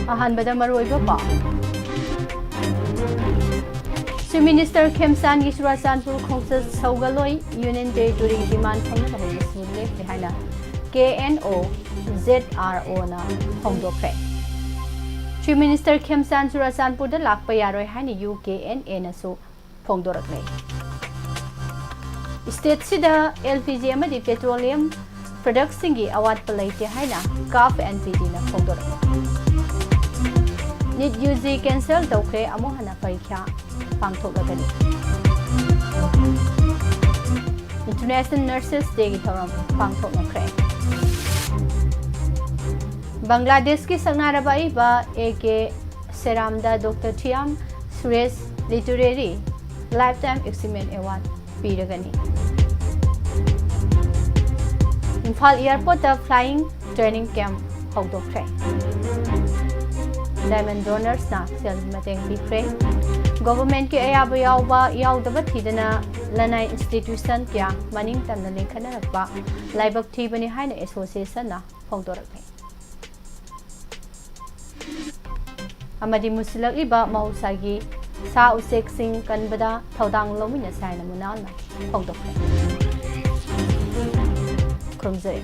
अहानबदा मरोइबा पा Chief Minister Khemsan की चुराचांदपुर खोंगचत सौगलोई यूनियन टेरिटोरी की डिमांड फंगना होगी सुनले बेहाना KNO ZRO ना होंगदोखे Chief Minister Khemsan चुराचांदपुर द लाकपा यारोय हानि UKNA नसु फोंगदोरकले स्टेट सिदा LPG अमदि पेट्रोलियम प्रोडक्ट्स सिंगी अवात पलाइते हाइना काफ NPD ना फोंगदोरकले नीट यूजी कैंसल तौखे अमोहना परीक्षा पांगथोकलगनी इंटरनेशनल नर्सेस डे की थौरम पांगथोकनख्रे बांग्लादेश की संगनारबाई बा एके सेरामदा doctor Thiyam Suresh literary lifetime achievement award पीरगनी Imphal airport flying training camp हौदोख्रे डायमंड डोनर्स ना सेल मतेंग पीख्रे गवर्नमेंट के अयाब यावबा यावदबा थीदना लनाई इंस्टीट्यूशन क्या मनिंग तमना लेखनरकबा लाइबक थीबनी हाइना एसोसिएशन ना फोंदोरकने अमदि मुसलकलिबा मौसागी सा उसेक सिंह कनबदा थौदांग लोमिना साइना मुनालना फोंदोरकने खुमजे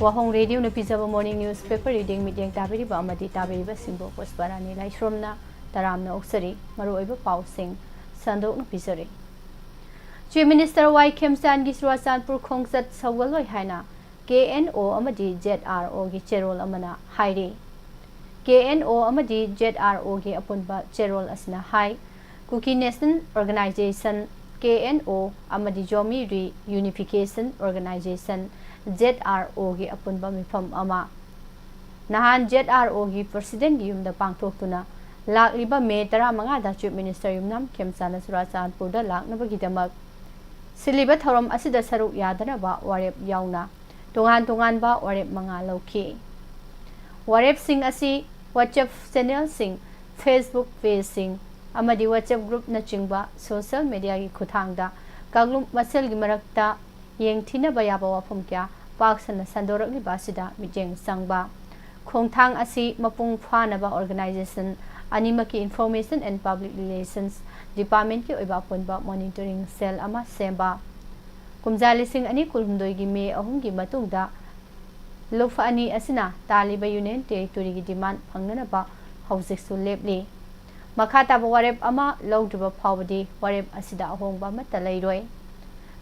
वाहोंग रेडियो ने पिजाबा मॉर्निंग न्यूज़पेपर रीडिंग मीडियम ताबेरिबा अमदि ताबेरिबा सिंबो पोस्टबारानी लाइश्रोमना तरामना ओक्सरी मरोइबा पाउसिंग संदोकना पिजरे चीफ मिनिस्टर वाई खेमसान की चुराचांदपुर खोंगचत सौगलोय हाइना KNO अमदि ZRO की चेरोल अमना हाइरे KNO अमदि ZRO की अपुनबा चेरोल असना हाई कुकी नेशनल ऑर्गेनाइजेशन KNO अमदि Zomi reunification organisation ZRO की अपुनबा मिफम अमा नहान ZRO की प्रेसिडेंट की युमदा पांगथोक्तुना लाकलिबा मे 15 चीफ मिनिस्टर युमनाम खेमसाना चुराचांदपुर दा लाकनबगिदमक सिलिबा थौरम असिदा सरुक यादनबा वारेप याउना तोंगान बा वारेप मंगा लौखि वारेप सिंग असि WhatsApp चैनल सिंग Facebook पेज सिंग अमदि WhatsApp ग्रुप न चिंगबा सोशल मीडिया की खुथांगदा कागलुम मसेल की मरक्ता येंगथिनबा याबा वाफम क्या पाक्सना संदोरकलिबा सिदा मिजेंग संगबा खोंथांग असि मपुंग फानबा ऑर्गेनाइजेशन अनिमकी information and public relations department की ओइबा पुनबा मॉनिटरिंग सेल अमा सेंबा कुमजा लिसिंग अनि कुलहुमदोई की मे अहुम की मतुंगदा लुफ अनि असिना तालिबा यूनियन टेरिटोरी की डिमांड फंगनबा हौजिकसु लेपली मखाताबा वारेप अमा लौद्रबा फावदी वारेप असिदा अहोंगबा मत लैरोय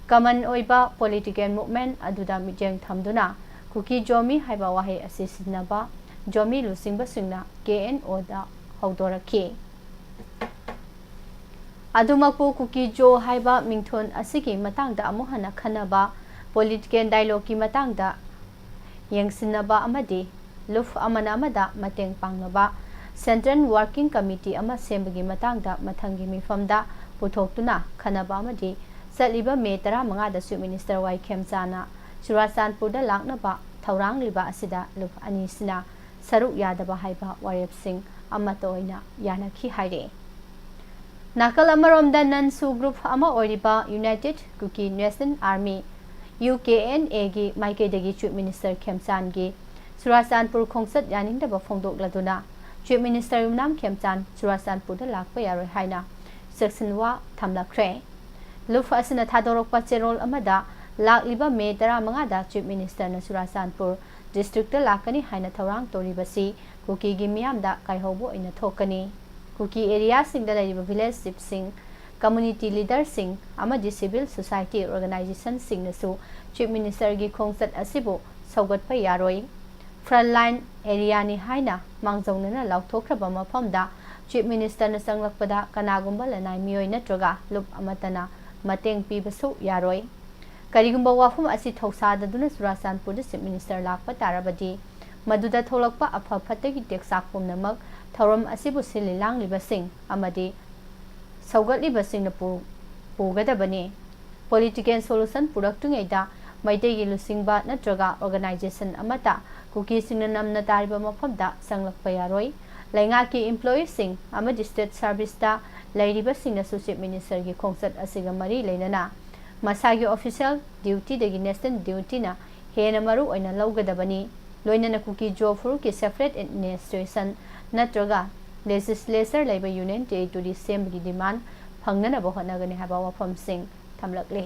कमन ओइबा पॉलिटिकल मूवमेंट अदुदा मिजेंग थमदुना कुकी जोमी हाइबा वाहे असि सिनबा जोमी लुसिंगबा सिंगना KNO दा हौदोरखी अदुमकपु कुकी जो हाइबा मिंथोन असिगी मतांगदा अमुहना खनबा पॉलिटिकल डायलॉग की मतांगदा यंगसिनबा अमदि लुफ अमना अमदा मतेंग पांगनबा सेंट्रल वर्किंग कमिटी अमा सेंबगी मतांगदा मथंगी मिफमदा पुथोक्तुना खनबा अमदि सलिबा मे 15 दा चीफ मिनिस्टर वाई खेमसाना चुराचांदपुर दा लाकनबा थौरांगलिबा असिदा लुफ अनिसिना सरुक यादबा हाइबा वारेप सिंह अमतोइना यानखी हाइरे नाकल अमरोमदा ननसु ग्रुप अमा ओरिबा united Kuki national army UKNA की माइकेदगी चीफ मिनिस्टर खेमसान की चुराचांदपुर खोंगचत यानिंगदबा फोंदोकलदुना चीफ मिनिस्टर युमनाम खेमसान चुराचांदपुर दा लाकपा यारोय हाइना सेक्शन वा थमलख्रे लुफ असना थादोरकपा चेरोल अमदा लाकलिबा मे 15 दा चीफ मिनिस्टर न चुराचांदपुर डिस्ट्रिक्ट लाकनी हाइना थौरांग तोरिबसी कुकी की मियामदा काइहौबो इना थोकनी कुकी एरिया सिंगदा लैरिबा विलेज चिफ सिंह कम्युनिटी लीडर सिंह अमदि सिविल सोसाइटी ऑर्गेनाइजेशन सिंगनसु चीफ मिनिस्टर की खोंगचत असिबो सौगतपा यारोय फ्रंट लाइन एरिया नि हाइना मांगजौनना लाउथोख्रबा मफमदा चीफ मिनिस्टर न संगलकपदा कनागुंबा लनाय मियोय नत्रगा लुप अमतना मतेंग पीबसु यारोय करिगुंबा वाफम असि थौसाददुना चुराचांदपुर चीफ मिनिस्टर लाकपा ताराबदी मदुदा थोलकपा अफा फत्तगी टेक्साक पुमनमक थौरम असिबु सिलि लांगलिबसिंग अमदि सौगतलिबसिंगना पुगदबने पॉलिटिकल सोल्यूशन पुरक्तुङैदा मैतेगी लुसिंगबा नत्रगा ऑर्गेनाइजेशन अमता कुकी सिंगना नमना तारिबा मफमदा संगलकपा यारोय लैंगाकी एम्प्लॉई सिंग अमदि स्टेट सर्विसता लैरिबसिंगनासु चीफ मिनिस्टर की खोंगचत असिगा मरी लेनना मसागी ऑफिशियल ड्यूटी दगी नेशनल ड्यूटी ना हेना मरु ओइना लौगदबनी loinana kuki jo furu ki separate administration natraga legislature laiba union territory assembly demand phangnana ba honagani haba wafam sing thamlakle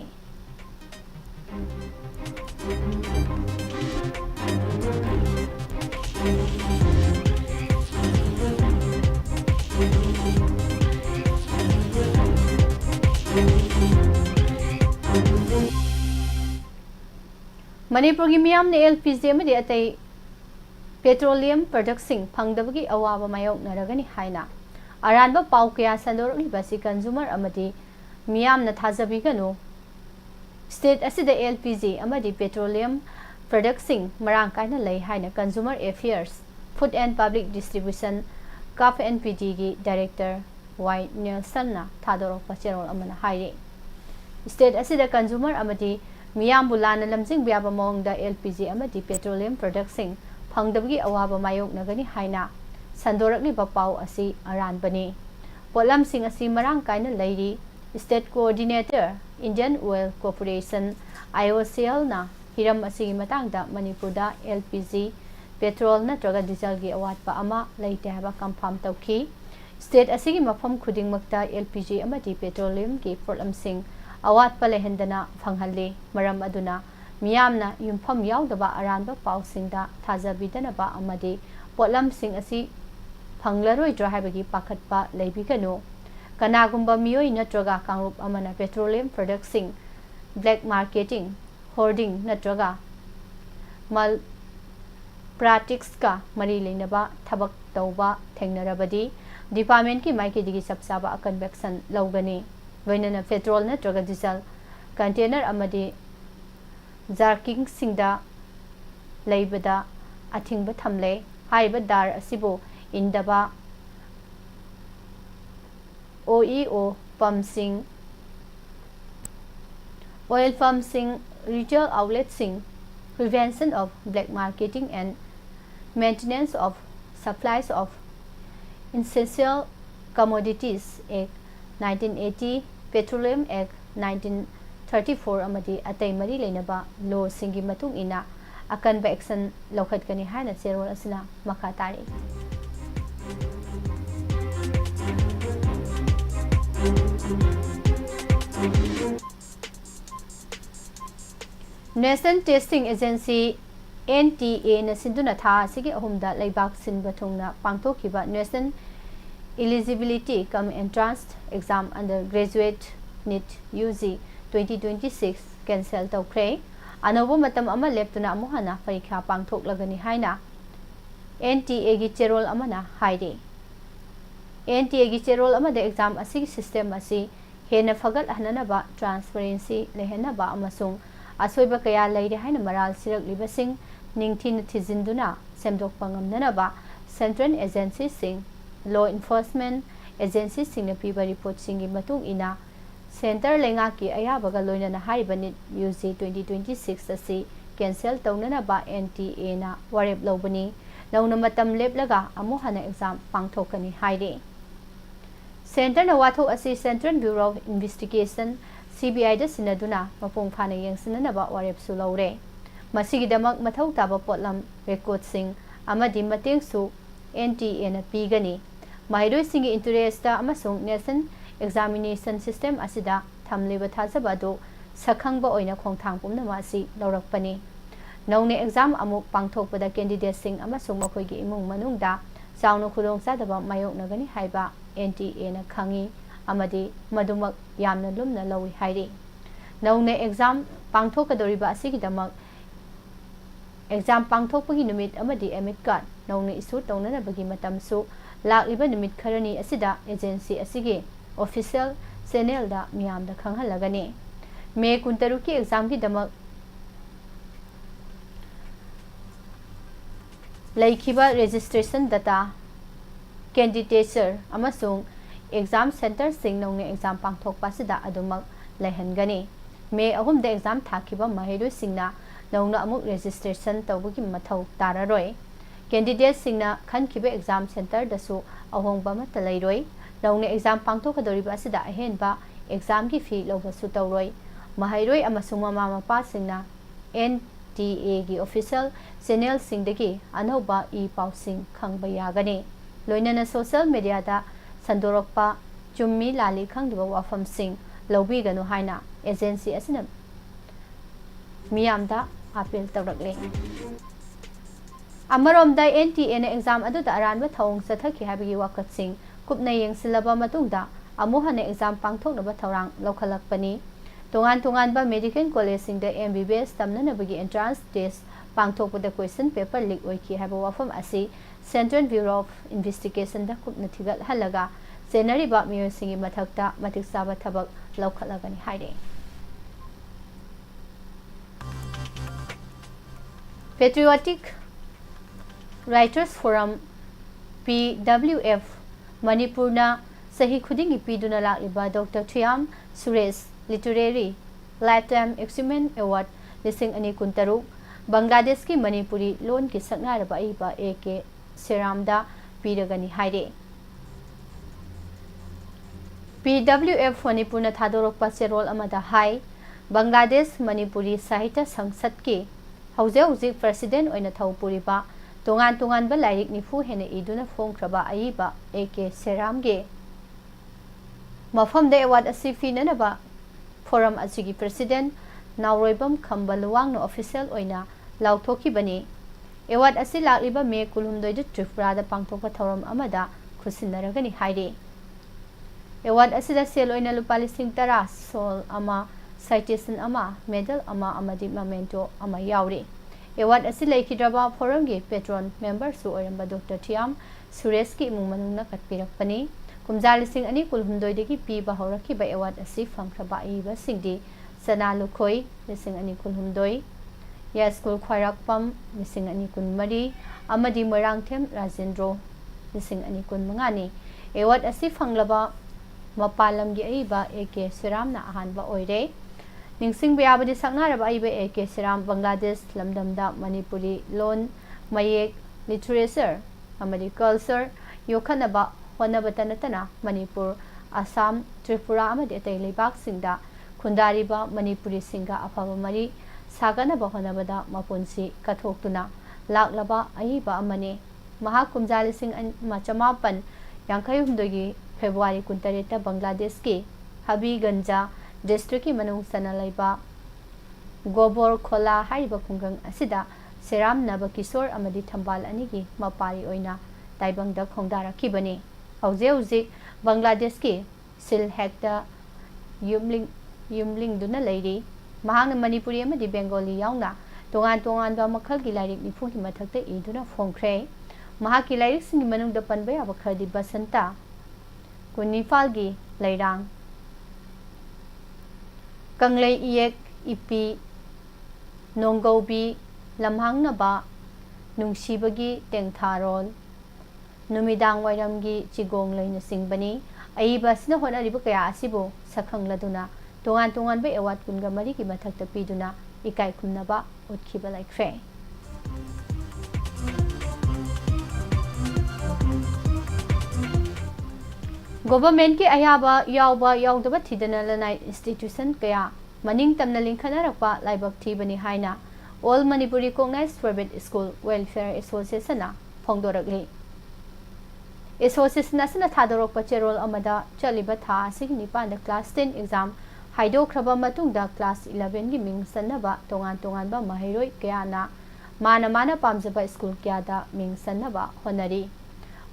Manipur gi miyam ne LPG amadi atai petroleum products sing phangdabagi awaba mayok naragani haina aranba pau kya sandorli basi consumer amadi miyam na thajabi ganu state asida LPG amadi petroleum products sing marang kaina lei haina consumer affairs food and public distribution CAF NPD gi director Y Nelson na thadorok pacherol amana haire state asida consumer amadi miyam bulana lamjing biaba mongda LPG amadi petroleum products sing phangdabagi awaba mayok nagani haina sandorakni bapau asi aran bani polam sing asi marang kaina leiri state coordinator Indian Oil Corporation IOCL na hiram asigi matangda manipurda LPG petrol natraga diesel gi awatpa ama leite haba confirm tawki state asigi mafam khudingmakta LPG amadi petroleum gi problem sing awat palehendana phanghalli maram aduna miyamna yumpham yaudaba aranba pausingda thajabidana ba amadi potlam sing asi phanglaroi dra habagi pakhatpa leibiganu kanagumba miyoi natraga kangrup amana petroleum products sing black marketing hoarding natraga mal practice ka mari leinaba thabak tawba thengnarabadi department ki maiki digi sabsaba convection lawgani loinana petrol natraga diesel container amadi jarking singda leibada athingba thamle haiba dar asibo indaba OEO pump sing oil pump sing retail outlet sing prevention of black marketing and maintenance of supplies of essential commodities Act 1980 Petroleum Act 1934 amadi atay mari leinaba law singi matung ina akanba action lokhatkani haina cherol asina makha tari National Testing Agency NTA na sinduna tha asigi ahumda leibak sinba thungna pangthokiba National Eligibility cum Entrance Exam Undergraduate NEET UG 2026 cancel tawkhre anobo matam ama leptuna amuhana parikha pangthoklagani haina NTA gi cherol amana haide NTA gi cherol amade exam asigi system asi hena fagal ahnanaba transparency lehenaba amasung asoiba kaya leide haina maral sirak libasing ningthin thijinduna semdok pangamnanaba central agency sing law enforcement agency sing na piba report singi matung ina center lenga ki ayabaga loinana haiba NEET UG 2026 asi cancel tawnanaba NTA na warep lobani launa matam leplaga amuhana exam pangthokani haide center na wathok asi Central Bureau of Investigation CBI da sinaduna mapung phana yengsinanaba warep su lawre masigidamak mathau taba potlam record sing amadi mateng su NTA na pigani mairoi singi interest ta amasung nation examination system asida thamleba thajaba do sakhangba oina khongthang pumna masi lawrakpani naune exam amuk pangthokpada candidate sing amasung makhoigi imung manungda chauna khudong sadaba mayok nagani haiba NTA na khangi amadi madumak yamna lumna lawi hairi naune exam pangthokadoriba asigidamak exam pangthokpagi numit amadi admit card naune issue tawnanabagi matamsu lakliba numit kharani asida agency asigi official channel da miyamda khanghalagani May 13 ki exam gi damak laikhiba registration data candidature amasung exam center sing nong exam pangthokpa sida adumak laihangani May 3 da exam thakiba mahiroi singna nongna amuk registration tawbugi mathau tararoi candidate singna khankiba exam center dasu ahongba mata lairoi nongna exam pangthokadoriba sida ahenba exam gi fee loba su tawroi mahiroi amasung mama mapa singna PTA gi official channel singdagi anoba I pausing khangba yagani loinana social media da sandorokpa chummi lali khangdiba wafam sing lobi ganu haina agency asina miyamda appeal tawrakle Amaromda NTA na exam aduda aranba thawong sathaki habigi wakat sing kupna yengsilaba matungda amuhana exam pangthoknaba thawrang lokhalakpani tongan ba medical college singda MBBS tamnanabagi entrance test pangthokpada question paper leak oiki haba wafam asi Central Bureau of Investigation da kupna thigal halaga senariba miyo singi mathakta matiksaba thabak lokhalagani haide Patriotic Writers Forum PWF Manipurna Sahi Khudingi Piduna Lakiba Dr. Thiam Suresh Literary Lifetime Achievement Award Lising Ani Kuntaru Bangladesh ki Manipuri Loan ki Saknaraba Aiba AK Seramda Piragani Haide PWF Manipurna Thadorokpa Serol Amada Hai Bangladesh Manipuri Sahitya Sangsad ki Hauzik President Oina Thaupuriba Tongan ba lairik nifu hena iduna fongkraba aiba AK Seramge Mafam de award asi finanaba forum asigi president Nauroibam Kambaluwang no official oina lauthoki bani award asi lakliba me kulumdoi de Tripura da pangthokpa thoram amada khusinaragani haide award asi da sel oina lupa lising tara sol ama citation ama medal ama amadi memento ama yauri Award asi laikidraba forum gi patron member su oiramba Dr. Thiam Suresh ki imung manungna katpirakpani kumjal sing ani kulhumdoi degi piba horaki ba award asi fangkraba iba singdi sana lukhoi lising ani kulhumdoi ya school khwairakpam lising ani kunmari amadi morangthem Rajendro lising ani kunmangani award asi fanglaba mapalam gi aiba AK Seramna ahanba oire Ningsing Bayabadi Saknaraba Aiba AK Seram Bangladesh Lamdamda Manipuri Loan Mayek Literature Amadi Culture Yokanaba Honabatanatana Manipur Assam Tripura Amadi Atay Leibak Singda Kundariba Manipuri Singa Afaba Mari Saganaba Honabada Mapunsi Kathoktuna Laklaba Aiba Amani Mahakumjali Sing Machamapan Yankayumdogi February Kuntareta Bangladesh ki Habi Ganja District ki manung sana laiba Gobor Khola haiba khungang asida Seram Naba Kishore amadi Thambal anigi mapari oina taibangda khongdara kibani hauze Bangladesh ki Silhekta Yumling duna leiri mahang Manipuri amadi Bengali yauna tongan ba makhal gi lairik ni phuki mathakta iduna phongkhre maha ki lairik singi manung da panba ya bakhadi basanta kunifal gi lairang Kanglay Iyek Ipi Nonggobi Lamhang Naba Nungsibagi Tengtharol Numidang Wairamgi Chigong Laina Singbani Aiba Sina Honariba Kaya Asibo Sakhang Laduna Tongan Bay Awat Kunga Mariki Mathakta Piduna Ikai Kumnaba Utkiba Like Fe Government ki ayaba yaudaba thidana lanai institution kaya maning tamna linkhanarapa laibak thibani haina All Manipuri Recognized Private School Welfare Association na phongdorakli Association asana thadorokpa cherol amada chaliba tha asigi nipanda class 10 exam haidokraba matungda class 11 gi ming sanaba tongan ba mahiroi kaya na mana pamjaba school kya da ming sanaba honari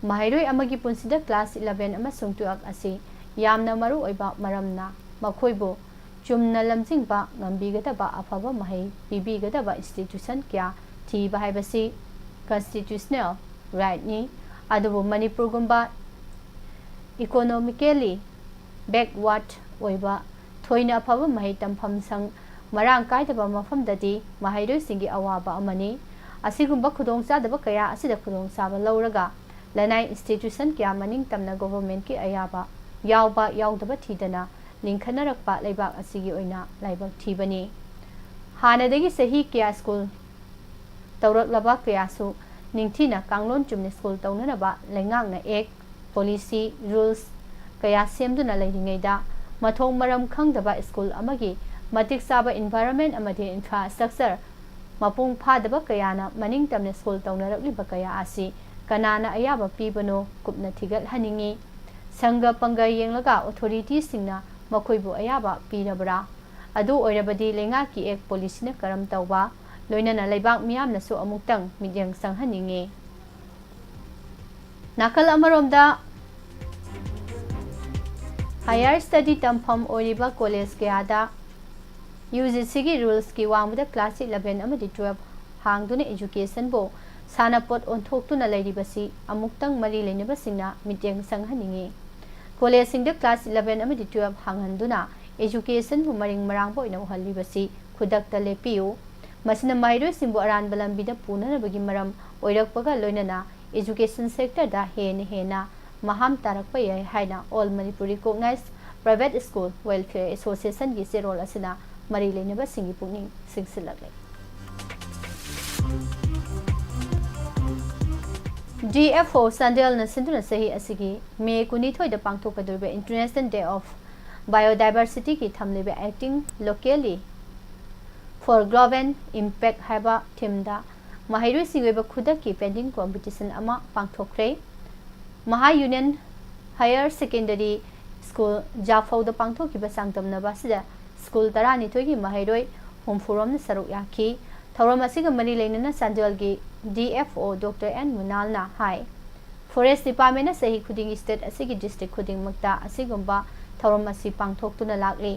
Mahiroi amagi punsida class 11 amasung 12 asi yamna maru oiba maramna makhoibo chumna lamjingba ngambigadaba afaba mahai pibigadaba institution kya thiba haibasi constitutional right ni adubu Manipur gumba economically backward oiba thoina afaba mahai tampham sang marang kaidaba mafamdadi mahairoi singi awaba amani asigumba khudongchadaba kaya asida khudongchaba lauraga Lanai institution kya maning tamna government ki ayaba yaudaba thidana linkhanarappa laibak asigi oina laibak thibani hanadagi sahi kya school tawraklaba kya su ningthina kanglon chumni school tawnanaba laingakna ek policy rules kaya semduna leiringeida mathong maram khangdaba school amagi matik saba environment amadi infrastructure ꯃꯄꯨꯡ ꯐꯥꯗꯕ ꯀꯌꯥꯅ ꯃꯅꯤꯡ ꯇꯝꯅ school ꯇꯧꯅꯔꯛꯂꯤꯕ ꯀꯌꯥ ꯑꯁꯤ ꯀꯅꯥꯅ ꯑꯌꯥꯕ ꯄꯤꯕꯅꯣ ꯀꯨꯞꯅ ꯊꯤꯒꯠꯍꯟꯅꯤꯡꯉꯤ꯫ ꯁꯪꯒ ꯄꯪꯒ ꯌꯦꯡꯂꯒ ꯑꯣꯊꯣꯔꯤꯇꯤꯁꯤꯡꯅ ꯃꯈꯣꯏꯕꯨ ꯑꯌꯥꯕ ꯄꯤꯔꯕ꯭ꯔꯥ? ꯑꯗꯨ ꯑꯣꯏꯔꯕꯗꯤ ꯂꯩꯉꯥꯛꯀꯤ ꯑꯦꯛ ꯄꯣꯂꯤꯁꯤꯅ ꯀꯔꯝ ꯇꯧꯕ? ꯂꯣꯏꯅꯅ ꯂꯩꯕꯥꯛ ꯃꯤꯌꯥꯝꯅꯁꯨ ꯑꯃꯨꯛꯇꯪ ꯃꯤꯠꯌꯦꯡ ꯆꯪꯍꯟꯅꯤꯡꯉꯤ꯫ ꯅꯥꯀꯜ ꯑꯃꯔꯣꯝꯗ ꯍꯥꯌꯔ ꯁ꯭ꯇꯗꯤ ꯇꯝꯐꯝ ꯑꯣꯏꯔꯤꯕ ꯀꯣꯂꯦꯖ ꯀꯌꯥꯗ UGCꯒꯤ ꯔꯨꯜꯁꯀꯤ ꯋꯥꯡꯃꯗ ꯀ꯭ꯂꯥꯁ 11 ꯑꯃꯗꯤ 12 ꯍꯥꯡꯗꯨꯅ ꯑꯦꯖꯨꯀꯦꯁꯟꯕꯨ ꯁꯥꯟꯅꯄꯣꯠ ꯑꯣꯟꯊꯣꯛꯇꯨꯅ ꯂꯩꯔꯤꯕꯁꯤ ꯑꯃꯨꯛꯇꯪ ꯃꯔꯤ ꯂꯩꯅꯕꯁꯤꯡꯅ ꯃꯤꯠꯌꯦꯡ ꯆꯪꯍꯟꯅꯤꯡꯉꯤ꯫ ꯀꯣꯂꯦꯖꯁꯤꯡꯗ ꯀ꯭ꯂꯥꯁ 11 ꯑꯃꯗꯤ 12 ꯍꯥꯡꯍꯟꯗꯨꯅ ꯑꯦꯖꯨꯀꯦꯁꯟꯕꯨ ꯃꯔꯤꯡ ꯃꯔꯥꯡꯕ ꯑꯣꯏꯅ ꯎꯍꯜꯂꯤꯕꯁꯤ ꯈꯨꯗꯛꯇ ꯂꯦꯞꯄꯤꯌꯨ꯫ ꯃꯁꯤꯅ ꯃꯍꯩꯔꯣꯏꯁꯤꯡꯕꯨ ꯑꯔꯥꯟꯕ ꯂꯝꯕꯤꯗ ꯄꯨꯅꯅꯕꯒꯤ ꯃꯔꯝ ꯑꯣꯏꯔꯛꯄꯒ ꯂꯣꯏꯅꯅ ꯑꯦꯖꯨꯀꯦꯁꯟ ꯁꯦꯛꯇꯔꯗ ꯍꯦꯟꯅ ꯃꯍꯥꯝ ꯇꯥꯔꯛꯄ ꯌꯥꯏ ꯍꯥꯏꯅ all Manipur recognised private school welfare ꯑꯦꯁꯣꯁꯤꯌꯦꯁꯟꯒꯤ ꯆꯦꯔꯣꯜ ꯑꯁꯤꯅ ꯃꯔꯤ ꯂꯩꯅꯕꯁꯤꯡꯒꯤ ꯄꯨꯛꯅꯤꯡ ꯆꯤꯡꯁꯤꯜꯂꯛꯂꯤ꯫ DFO ꯆꯥꯟꯗꯦꯜꯅ ꯁꯤꯟꯗꯨꯅ ꯆꯍꯤ ꯑꯁꯤꯒꯤ ꯃꯦ 22ꯗ ꯄꯥꯡꯊꯣꯛꯀꯗꯧꯔꯤꯕ ꯏꯟꯇꯔꯅꯦꯁꯅꯦꯜ ꯗꯦ ꯑꯣꯐ ꯕꯥꯏꯑꯣꯗꯥꯏꯕꯔꯁꯤꯇꯤꯒꯤ ꯊꯝꯂꯤꯕ acting locally four global impact ꯍꯥꯏꯕ ꯊꯤꯝꯗ ꯃꯍꯩꯔꯣꯏꯁꯤꯡꯒꯤ ꯑꯣꯏꯕ ꯈꯨꯗꯛꯀꯤ ꯄꯦꯟꯇꯤꯡ ꯀꯣꯝꯄꯤꯇꯤꯁꯟ ꯑꯃ ꯄꯥꯡꯊꯣꯛꯈ꯭ꯔꯦ꯫ ꯃꯍꯥ ꯌꯨꯅꯤꯌꯟ ꯍꯥꯌꯔ ꯁꯦꯀꯦꯟꯗꯔꯤ ꯁ꯭ꯀꯨꯜ ꯖꯥꯐꯧꯗ ꯄꯥꯡꯊꯣꯛꯈꯤꯕ ꯆꯥꯡꯗꯝꯅꯕ ꯑꯁꯤꯗ ꯁ꯭ꯀꯨꯜ 12ꯒꯤ ꯃꯍꯩꯔꯣꯏ 40ꯔꯣꯝꯅ ꯁꯔꯨꯛ ꯌꯥꯈꯤ꯫ ꯊꯧꯔꯝ ꯑꯁꯤꯒ ꯃꯔꯤ ꯂꯩꯅꯅ ꯆꯥꯟꯗꯦꯜꯒꯤ DFO ꯗꯣꯛꯇꯔ N. ꯃꯨꯅꯥꯜꯅ ꯍꯥꯏ ꯐꯣꯔꯦꯁꯠ ꯗꯤꯄꯥꯔꯠꯃꯦꯟꯠꯅ ꯆꯍꯤ ꯈꯨꯗꯤꯡꯒꯤ ꯁ꯭ꯇꯦꯠ ꯑꯁꯤꯒꯤ ꯗꯤꯁꯇ꯭ꯔꯤꯛ ꯈꯨꯗꯤꯡꯃꯛꯇ ꯑꯁꯤꯒꯨꯝꯕ ꯊꯧꯔꯝ ꯑꯁꯤ ꯄꯥꯡꯊꯣꯛꯇꯨꯅ ꯂꯥꯛꯂꯤ꯫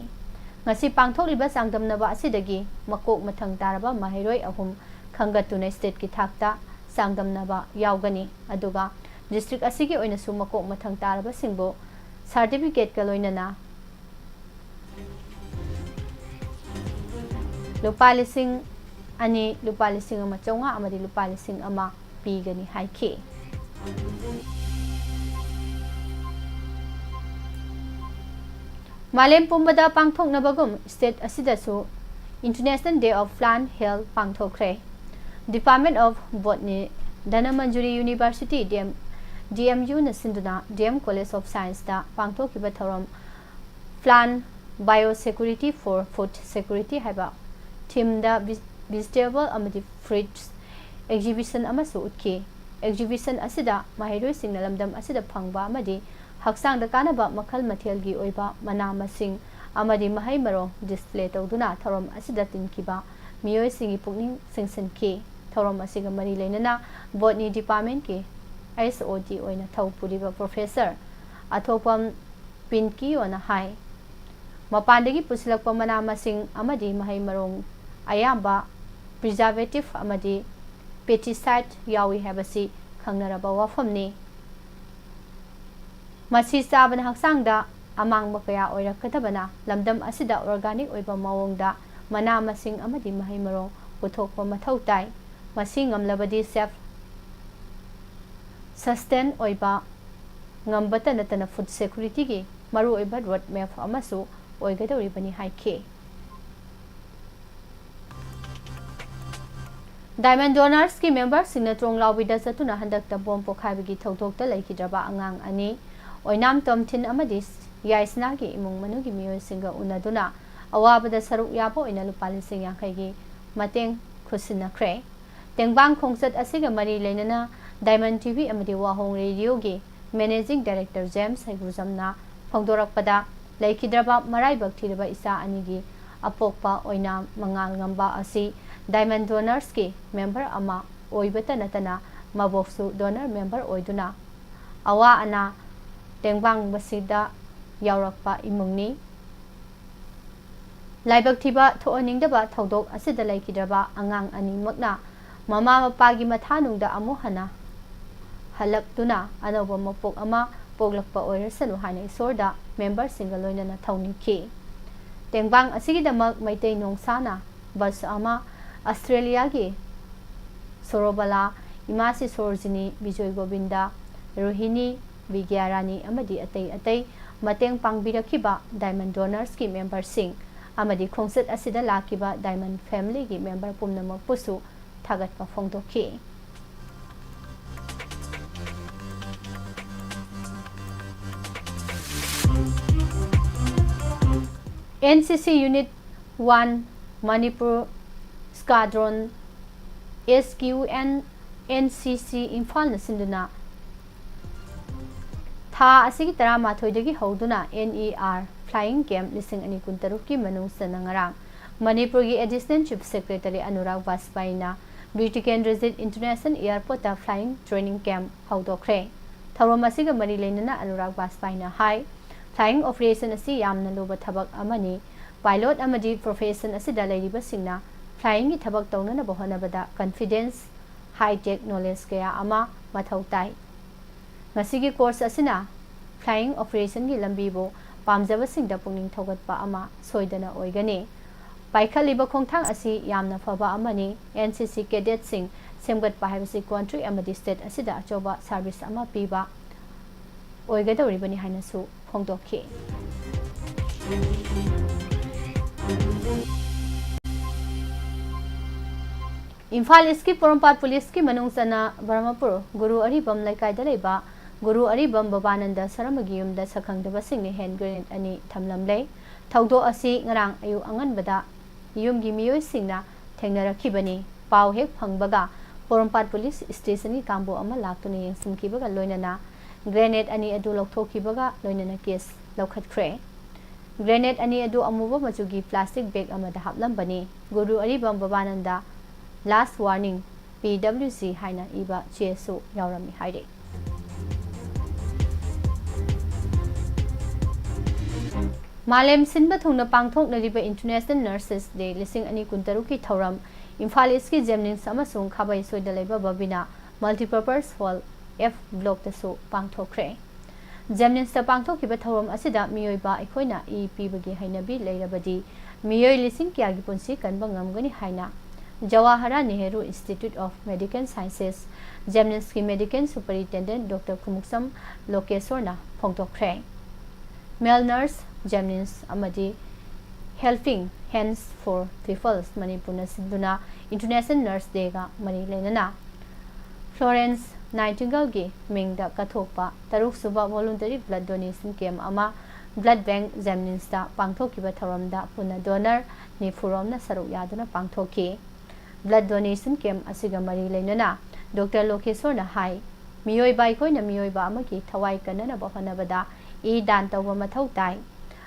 ꯉꯁꯤ ꯄꯥꯡꯊꯣꯛꯂꯤꯕ ꯆꯥꯡꯗꯝꯅꯕ ꯑꯁꯤꯗꯒꯤ ꯃꯀꯣꯛ ꯃꯊꯪ ꯇꯥꯔꯕ ꯃꯍꯩꯔꯣꯏ 3 ꯈꯟꯒꯠꯇꯨꯅ ꯁ꯭ꯇꯦꯠꯀꯤ ꯊꯥꯛꯇ ꯆꯥꯡꯗꯝꯅꯕ ꯌꯥꯎꯒꯅꯤ, ꯑꯗꯨꯒ ꯗꯤꯁꯇ꯭ꯔꯤꯛ ꯑꯁꯤꯒꯤ ꯑꯣꯏꯅꯁꯨ ꯃꯀꯣꯛ ꯃꯊꯪ ꯇꯥꯔꯕꯁꯤꯡꯕꯨ ꯁꯥꯔꯇꯤꯐꯤꯀꯦꯠꯀ ꯂꯣꯏꯅꯅ ꯂꯨꯄꯥ 2,000, ꯂꯨꯄꯥ 1,500 ꯑꯃꯗꯤ ꯂꯨꯄꯥ 1,000 ꯄꯤꯒꯅꯤ ꯍꯥꯏꯈꯤ꯫ ꯃꯥꯂꯦꯝ ꯄꯨꯝꯕꯗ ꯄꯥꯡꯊꯣꯛꯅꯕꯒꯨꯝ ꯁ꯭ꯇꯦꯠ ꯑꯁꯤꯗꯁꯨ international day of plant health ꯄꯥꯡꯊꯣꯛꯈ꯭ꯔꯦ꯫ Department of botany, Dhanamanjuri university DMUꯅ ꯁꯤꯟꯗꯨꯅ DM ꯀꯣꯂꯦꯖ ꯑꯣꯐ ꯁꯥꯏꯟꯁꯇ ꯄꯥꯡꯊꯣꯛꯈꯤꯕ ꯊꯧꯔꯝ plant biosecurity for food security ꯍꯥꯏꯕ ꯊꯤꯝꯗ ꯚꯤꯖꯤꯇꯦꯕꯜ ꯑꯃꯗꯤ ꯐ꯭ꯔꯨꯏꯠꯁ ꯑꯦꯛꯖꯤꯕꯤꯁꯟ ꯑꯃꯁꯨ ꯎꯠꯈꯤ꯫ ꯑꯦꯛꯖꯤꯕꯤꯁꯟ ꯑꯁꯤꯗ ꯃꯍꯩꯔꯣꯏꯁꯤꯡꯅ ꯂꯝꯗꯝ ꯑꯁꯤꯗ ꯐꯪꯕ ꯑꯃꯗꯤ ꯍꯛꯆꯥꯡꯗ ꯀꯥꯟꯅꯕ ꯃꯈꯜ ꯃꯊꯦꯜꯒꯤ ꯑꯣꯏꯕ ꯃꯅꯥ-ꯃꯁꯤꯡ ꯑꯃꯗꯤ ꯃꯍꯩ-ꯃꯔꯣꯡ ꯗꯤꯁꯄ꯭ꯂꯦ ꯇꯧꯗꯨꯅ ꯊꯧꯔꯝ ꯑꯁꯤꯗ ꯇꯤꯟꯈꯤꯕ ꯃꯤꯑꯣꯏꯁꯤꯡꯒꯤ ꯄꯨꯛꯅꯤꯡ ꯆꯤꯡꯁꯤꯟꯈꯤ꯫ ꯊꯧꯔꯝ ꯑꯁꯤꯒ ꯃꯔꯤ ꯂꯩꯅꯅ ꯕꯣꯇꯅꯤ ꯗꯤꯄꯥꯔꯠꯃꯦꯟꯠꯀꯤ HOD ꯑꯣꯏꯅ ꯊꯧ ꯄꯨꯔꯤꯕ ꯄ꯭ꯔꯣꯐꯦꯁꯔ ꯑꯊꯣꯛꯄꯝ ꯄꯤꯟꯀꯤꯌꯣꯅ ꯍꯥꯏ ꯃꯄꯥꯟꯗꯒꯤ ꯄꯨꯁꯤꯜꯂꯛꯄ ꯃꯅꯥ-ꯃꯁꯤꯡ ꯑꯃꯗꯤ ꯃꯍꯩ-ꯃꯔꯣꯡ ꯑꯌꯥꯝꯕ ꯄ꯭ꯔꯤꯖꯥꯔꯕꯦꯇꯤꯚ ꯑꯃꯗꯤ ꯄꯦꯁꯇꯤꯁꯥꯏꯗ ꯌꯥꯎꯏ ꯍꯥꯏꯕꯁꯤ ꯈꯪꯅꯔꯕ ꯋꯥꯐꯝꯅꯤ꯫ ꯃꯁꯤ ꯆꯥꯕꯅ ꯍꯛꯆꯥꯡꯗ ꯑꯃꯥꯡꯕ ꯀꯌꯥ ꯑꯣꯏꯔꯛꯀꯗꯕꯅ ꯂꯝꯗꯝ ꯑꯁꯤꯗ ꯑꯣꯔꯒꯥꯅꯤꯛ ꯑꯣꯏꯕ ꯃꯑꯣꯡꯗ ꯃꯅꯥ-ꯃꯁꯤꯡ ꯑꯃꯗꯤ ꯃꯍꯩ-ꯃꯔꯣꯡ ꯄꯨꯊꯣꯛꯄ ꯃꯊꯧ ꯇꯥꯏ꯫ ꯃꯁꯤ ꯉꯝꯂꯕꯗꯤ ꯁꯁꯇꯦꯟ ꯑꯣꯏꯕ ꯉꯝꯕꯇ ꯅꯠꯇꯅ ꯐꯨꯗ ꯁꯦꯀ꯭ꯌꯨꯔꯤꯇꯤꯒꯤ ꯃꯔꯨꯑꯣꯏꯕ ꯔꯣꯗ ꯃꯦꯞ ꯑꯃꯁꯨ ꯑꯣꯏꯒꯗꯧꯔꯤꯕꯅꯤ ꯍꯥꯏꯈꯤ꯫ ꯗꯥꯏꯃꯟ ꯗꯣꯅꯔꯁꯀꯤ ꯃꯦꯝꯕꯔꯁꯤꯡꯅ ꯆꯣꯡꯂꯥꯎꯕꯤꯗ ꯆꯠꯇꯨꯅ ꯍꯟꯗꯛꯇ ꯕꯣꯝ ꯄꯣꯈꯥꯏꯕꯒꯤ ꯊꯧꯗꯣꯛꯇ ꯂꯩꯈꯤꯗ꯭ꯔꯕ ꯑꯉꯥꯡ 2, ꯑꯣꯏꯅꯥꯝ ꯇꯣꯝꯊꯤꯟ ꯑꯃꯗꯤ ꯌꯥꯏꯁꯅꯥꯒꯤ ꯏꯃꯨꯡ ꯃꯅꯨꯡꯒꯤ ꯃꯤꯑꯣꯏꯁꯤꯡꯒ ꯎꯅꯗꯨꯅ ꯑꯋꯥꯕꯗ ꯁꯔꯨꯛ ꯌꯥꯕ ꯑꯣꯏꯅ ꯂꯨꯄꯥ 50,000ꯒꯤ ꯃꯇꯦꯡ ꯈꯨꯠꯁꯤꯟꯅꯈ꯭ꯔꯦ꯫ ꯇꯦꯡꯕꯥꯡ ꯈꯣꯡꯆꯠ ꯑꯁꯤꯒ ꯃꯔꯤ ꯂꯩꯅꯅ ꯗꯥꯏꯃꯟ TV ꯑꯃꯗꯤ ꯋꯥꯍꯣꯡ ꯔꯦꯗꯤꯑꯣꯒꯤ ꯃꯦꯅꯦꯖꯤꯡ ꯗꯥꯏꯔꯦꯛꯇꯔ ꯖꯦꯝꯁ ꯍꯩꯒ꯭ꯔꯨꯖꯝꯅ ꯐꯣꯡꯗꯣꯔꯛꯄꯗ ꯂꯩꯈꯤꯗ꯭ꯔꯕ ꯃꯔꯥꯏꯕꯛ ꯊꯤꯔꯕ ꯏꯆꯥ 2ꯒꯤ ꯑꯄꯣꯛꯄ ꯑꯣꯏꯅꯥꯝ ꯃꯉꯥꯜꯉꯝꯕ ꯑꯁꯤ ꯗꯥꯏꯃꯟ ꯗꯣꯅꯔꯁꯀꯤ ꯃꯦꯝꯕꯔ ꯑꯃ ꯑꯣꯏꯕꯇ ꯅꯠꯇꯅ ꯃꯕꯣꯛꯁꯨ ꯗꯣꯅꯔ ꯃꯦꯝꯕꯔ ꯑꯣꯏꯗꯨꯅ ꯑꯋꯥ-ꯑꯅꯥ ꯇꯦꯡꯕꯥꯡꯕꯁꯤꯗ ꯌꯥꯎꯔꯛꯄ ꯏꯃꯨꯡꯅꯤ꯫ ꯂꯥꯏꯕꯛ ꯊꯤꯕ ꯊꯣꯛꯍꯟꯅꯤꯡꯗꯕ ꯊꯧꯗꯣꯛ ꯑꯁꯤꯗ ꯂꯩꯈꯤꯗ꯭ꯔꯕ ꯑꯉꯥꯡ 2ꯃꯛꯅ ꯃꯃꯥ-ꯃꯄꯥꯒꯤ ꯃꯊꯥꯅꯨꯡꯗ ꯑꯃꯨꯛ ꯍꯟꯅ ꯍꯜꯂꯛꯇꯨꯅ ꯑꯅꯧꯕ ꯃꯄꯣꯛ ꯑꯃ ꯄꯣꯛꯂꯛꯄ ꯑꯣꯏꯔꯁꯅꯨ ꯍꯥꯏꯅ ꯏꯁꯣꯔꯗ ꯃꯦꯝꯕꯔꯁꯤꯡꯒ ꯂꯣꯏꯅꯅ ꯊꯧꯅꯤꯈꯤ꯫ ꯇꯦꯡꯕꯥꯡ ꯑꯁꯤꯒꯤꯗꯃꯛ ꯃꯩꯇꯩ ꯅꯣꯡꯁꯥꯅ ꯕꯁ ꯑꯃ, ꯑꯁꯇ꯭ꯔꯦꯂꯤꯌꯥꯒꯤ ꯁꯣꯔꯣꯕꯂꯥ, ꯏꯃꯥꯁꯤ ꯁꯣꯔꯣꯖꯤꯅꯤ, ꯕꯤꯖꯣꯏ ꯒꯣꯕꯤꯟꯗ, ꯔꯣꯍꯤꯅꯤ, ꯕꯤꯒ꯭ꯌꯥꯔꯥꯅꯤ ꯑꯃꯗꯤ ꯑꯇꯩ ꯃꯇꯦꯡ ꯄꯥꯡꯕꯤꯔꯛꯈꯤꯕ ꯗꯥꯏꯃꯟ ꯗꯣꯅꯔꯁꯀꯤ ꯃꯦꯝꯕꯔꯁꯤꯡ ꯑꯃꯗꯤ ꯈꯣꯡꯆꯠ ꯑꯁꯤꯗ ꯂꯥꯛꯈꯤꯕ ꯗꯥꯏꯃꯟ ꯐꯦꯃꯤꯂꯤꯒꯤ ꯃꯦꯝꯕꯔ ꯄꯨꯝꯅꯃꯛꯄꯨꯁꯨ ꯊꯥꯒꯠꯄ ꯐꯣꯡꯗꯣꯛꯈꯤ꯫ NCC Unit 1 Manipur ꯁ꯭ꯀꯥꯗ꯭ꯔꯣꯟ SQNNCC Imphal na sinduna tha asigi taramathoi hoduna NER Flying Camp lising ani kuntaruk ki manung sa nangarang Manipur gi Assistant Chief Secretary Anurag Vaspai na British Resit International Airport ta Flying Training Camp haudokre Tharom asiga mari leinana Anurag Vaspai na hai Flying operation asi yamna loba thabak amani pilot amadi profession asida leiriba singna flying gi thabak tawna bohana bada confidence high tech knowledge kaya ama mathau tai ngasigi course asina flying operation gi lambi bo pamjaba singda pungning thogatpa ama soidana oigani paikaliba khongthang asi yamna phaba amani NCC cadet sing semgat pa haibasi country amadi state asida achoba service ama piba oigadoribani hainasu phongdokhi Imphal East ki Porompat Police ki manung sana Brahmapur Guru Aribam laikai da leiba Guru Aribam Babananda Saramagi yumda sakhangdaba singni hand grenade ani thamlamle thaudo asi ngarang ayu angan bada yumgi miyoi singna thengnarakibani pau hek phangbaga Porompat Police Station ni kambo ama laktuni yengsimkibaga loinana grenade ani adu lokthokibaga loinana case lokhatkhre grenade ani adu amuba machugi plastic bag amada haplambani Guru Aribam Babananda Last warning PWC haina iba chesu yaurami haide Malem sinba thungna pangthok nariba International Nurses Day lising ani kuntaru ki thoram Imphal East ki Jemnins amasung khabai soida leiba babina multipurpose hall F block tasu pangthokre Jemnins ta pangthokiba thoram asida miyoiba ikhoina pibagi hainabi leirabadi miyoi lising kya gi punsi kanba ngamgani haina Jawaharlal Nehru Institute of Medical Sciences Jemnins ki Medical Superintendent Dr. Kumuksam Lokesorna phongtokre Male nurse Jemnins amadi Helping Hands for People Manipurna sinduna International Nurse Day ga mari leinana Florence Nightingale gi mingda kathokpa taruk suba voluntary blood donation camp ama blood bank Jemnins da pangthokiba thoramda puna donor ni furomna saru yaduna pangthoki Blood donation camp asiga mari leinana Dr. Lokesorna hai miyoi bai koina miyoi ba amaki thawai kanana bahana bada dan tawba mathau tai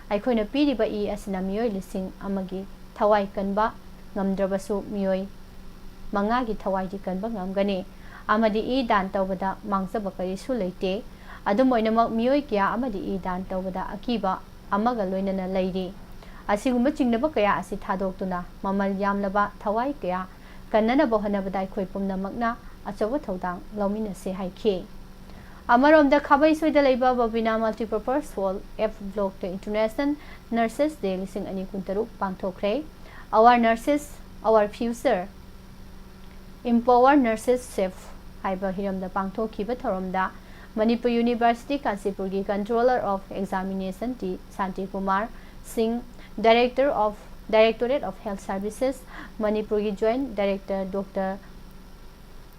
aikoina piriba asina miyoi lising amagi thawai kanba ngamdrabasu miyoi manga gi thawai di kanba ngamgani amadi dan tawbada mangzaba kari su leite adumoinamak miyoi kya amadi dan tawbada akiba amaga loinana leiri asigumba chingnaba kaya asi thadoktuna mamal yamlaba thawai kaya kanana bohana badai khoi pumna makna achoba thodang lomina se haikhe amaromda khabai soida leiba babina multipurpose hall F block to International Nurses Day lising ani kuntaru pangthokre our nurses our future empower nurses safe haiba hiramda pangthokiba thoromda Manipur University Kansipur gi Controller of Examination T Santi Kumar Singh Directorate of Health Services Manipur gi Joint Director Dr.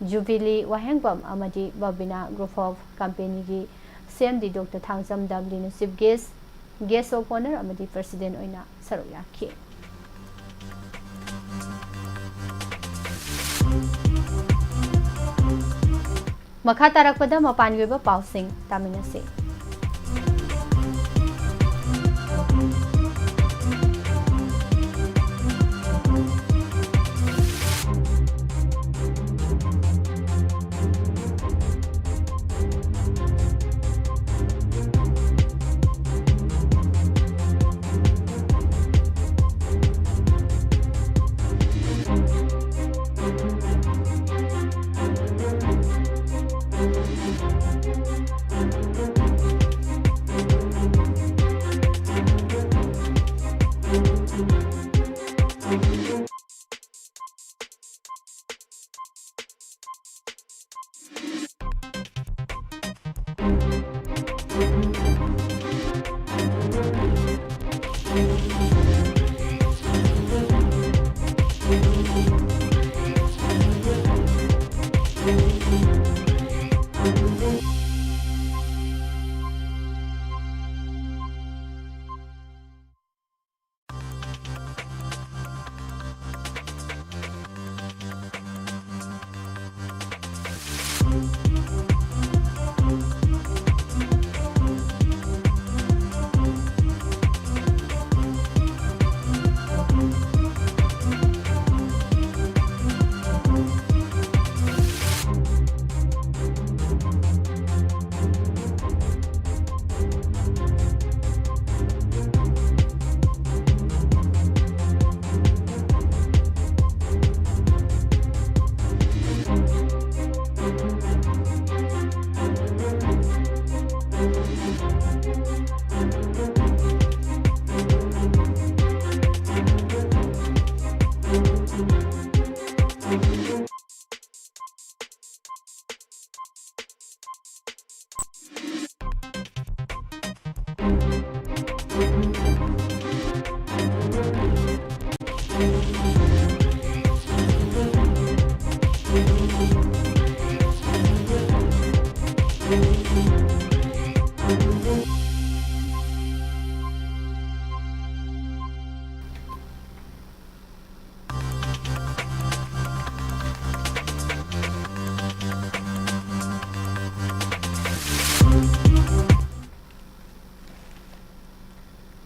Jubilee WAHONG amadi Babina Group of Company gi CMD Dr. Thangsam W Chief Guest of Honor amadi President oina saru yakhi Makha tarakpada mapanweba pausing taminase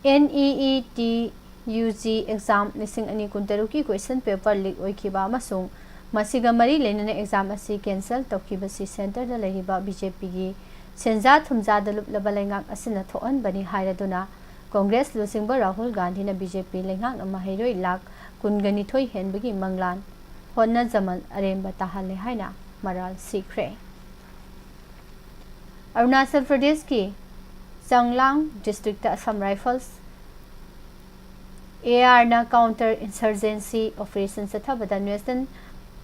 NEET UG exam lising ani kuntaruki question paper leak oikiba amasung masiga mari lenana exam asi cancel tokibasi center da lehiba BJP gi senja thumja da luplaba lengak asina thoan bani hairaduna Congress lusingba Rahul Gandhi na BJP lengak na mahiroi lak kungani thoi henbagi manglan honna zaman aremba tahale haina maral sikre Arunachal Pradesh ki Changlang district ta Assam Rifles AR na counter insurgency operation sathabada National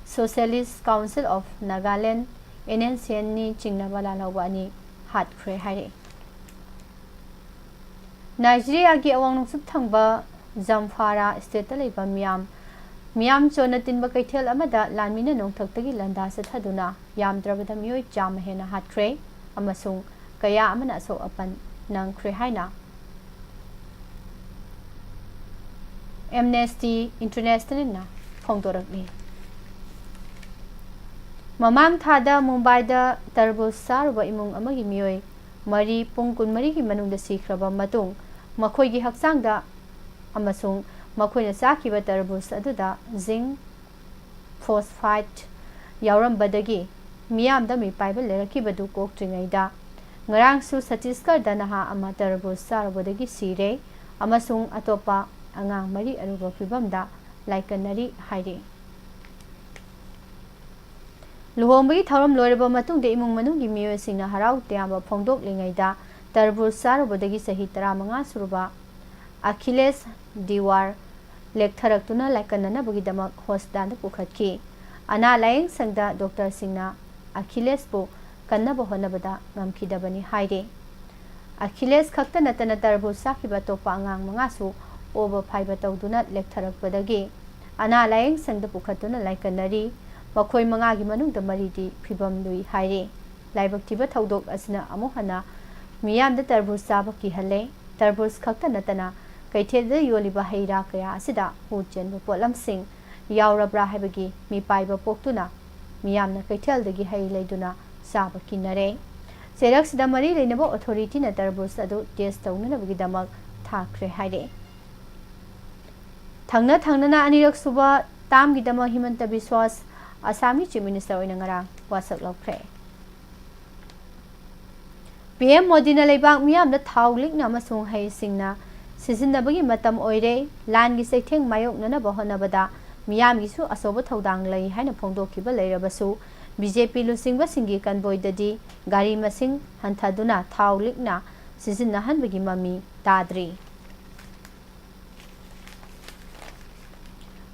Socialist Council of Nagaland NNCN ni chingnabala lawani hat khre haire Nigeria gi awang nungsup thangba Zamfara state ta leiba miyam chona tinba kaithel amada lanmina nongthak landa sathaduna yamdrabada mioi cham hena hat khre amasung kaya amana so apan nang khre haina Amnesty International na phongdorakni Mamang thada Mumbai da tarbus sarwa imung amagi mioi mari pungkun mari gi manung da sikraba matung makhoi gi haksang da amasung makhoi na sakiba tarbus aduda zinc phosphate yauram badagi miyam da mi paiba leraki badu kok tringai da ngarang su Chhattisgarh da naha ama tarbus sarwa sire amasung atopa angang mari aruba fibam da laikanari haire Luhombi Tharam Loreba Matung de Imung Manungi Mio Singna Harau Tiamba Pongdok Lingaida Tarbur Sarubodagi Sahi Taramanga Suruba Achilles Diwar Lek Tharaktuna Laikanana Bugidamak Hosdan Pukhatki Ana Laing Sangda Dr. Singna Achilles Po Kanaba Honabada Namkidabani Haide Achilles Kakta Natana Tarbur Sakiba Topa Angang Mangasu Over Piba Tawduna Lek Tharakbadagi Ana Laing Sangda Pukhatuna Laikanari Makhoi mangagi manung da maridi phibam lui haire laibak tiba thodok asina amuhana miyam da tarbus saba ki hale tarbus khakta natana kaithel da yoliba heira kaya asida hujen bu polam sing yaurabra haibagi mi paiba poktuna miyam na kaithel da gi hei leiduna saba ki nare serak sida mari leinabo authority na tarbus adu test tawnana bagi damak thakre haire thangna na anirak suba tam gi dama himanta biswas Assami Chief Minister oina ngarang wasak lokre PM Modi na leibak miyam da thaulik na masung hai singna sizinabagi matam oire lan gi seitheng mayok na bahona bada miyam gi su asoba thodang lai haina phongdokiba leirabasu BJP lusingba singi kanboi dadi gari masing hanthaduna thaulik na sizin hanbagi mami tadri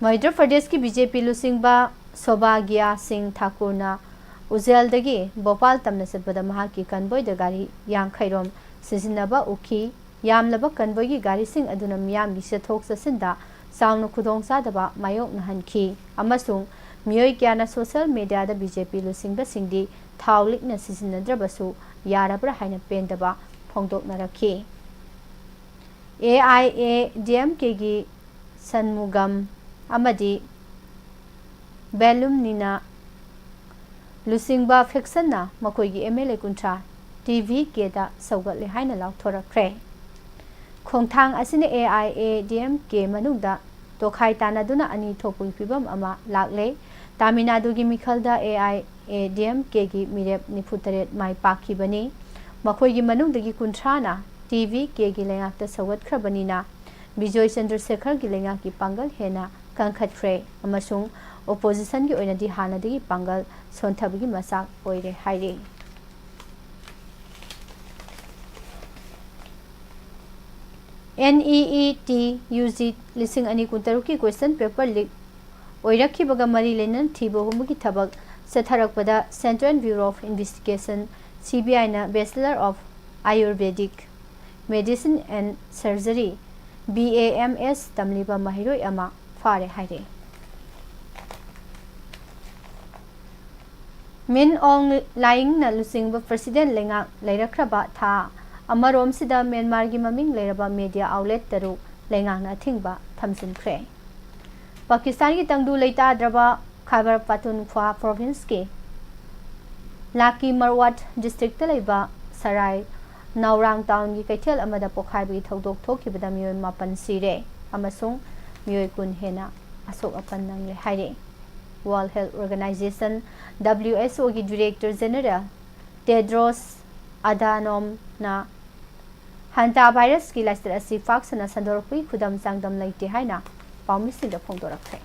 Madhya Pradesh ki BJP lusingba Sobhagya Singh Thakur na Uzel dagi Bhopal tamna satbada mahaki kanboi da gari yang khairom sizinaba ukhi yamlaba kanboi gi gari sing aduna miyam gi sathok sasinda saungna khudong sadaba mayok na hanki amasung miyoi kyana social media da BJP lusingba singdi thaulik na sizinadrabasu yarabra haina pendaba phongdok na rakhi AIADMK gi Sanmugam amadi Belum Nina Lusingba Fiction na Makoi gi MLA Kuntra TV Keda Saugat le haina law thorakre Khongthang asine AIADMK manungda tokhai tanaduna ani thopui pibam ama lakle Tamil Nadu gi mikhalda AIADMK gi mirep nifutaret mai pakhi bani Makoi gi manungda gi Kuntra na TV ke gi lengak ta saugat khrabani na Bijoy Chandrasekhar gi lengak ki pangal hena kangkhat khre amasung opposition gi oina di hana di pangal sonthabgi masak oire haire NEET UG lising ani kuntaru ki question paper leak oirakhi baga mari lenan thibo humgi thabak satharakpada Central Bureau of Investigation CBI na Bachelor of Ayurvedic Medicine and Surgery BAMS tamliba mahiroi ama fare haire Min ong lying na lusingba president lenga leirakraba tha amarom sida Myanmar gi maming leiraba media outlet taru lenga na thingba thamsin khre Pakistan gi tangdu leita draba Khyber Pakhtunkhwa province ke Laki Marwat district ta leiba Sarai Naurang Town gi Kaithel amada Pokhaibi Thodok Thokibada Myoy Mapan Sire amasung Myoy Kun Hena Asok Apan Nangle Haire. World Health Organization WHO gi Director General Tedros Adhanom na Hanta virus ki laistar asi faksana sandorpui khudam sangdam laite haina pawmising da phongdorakre.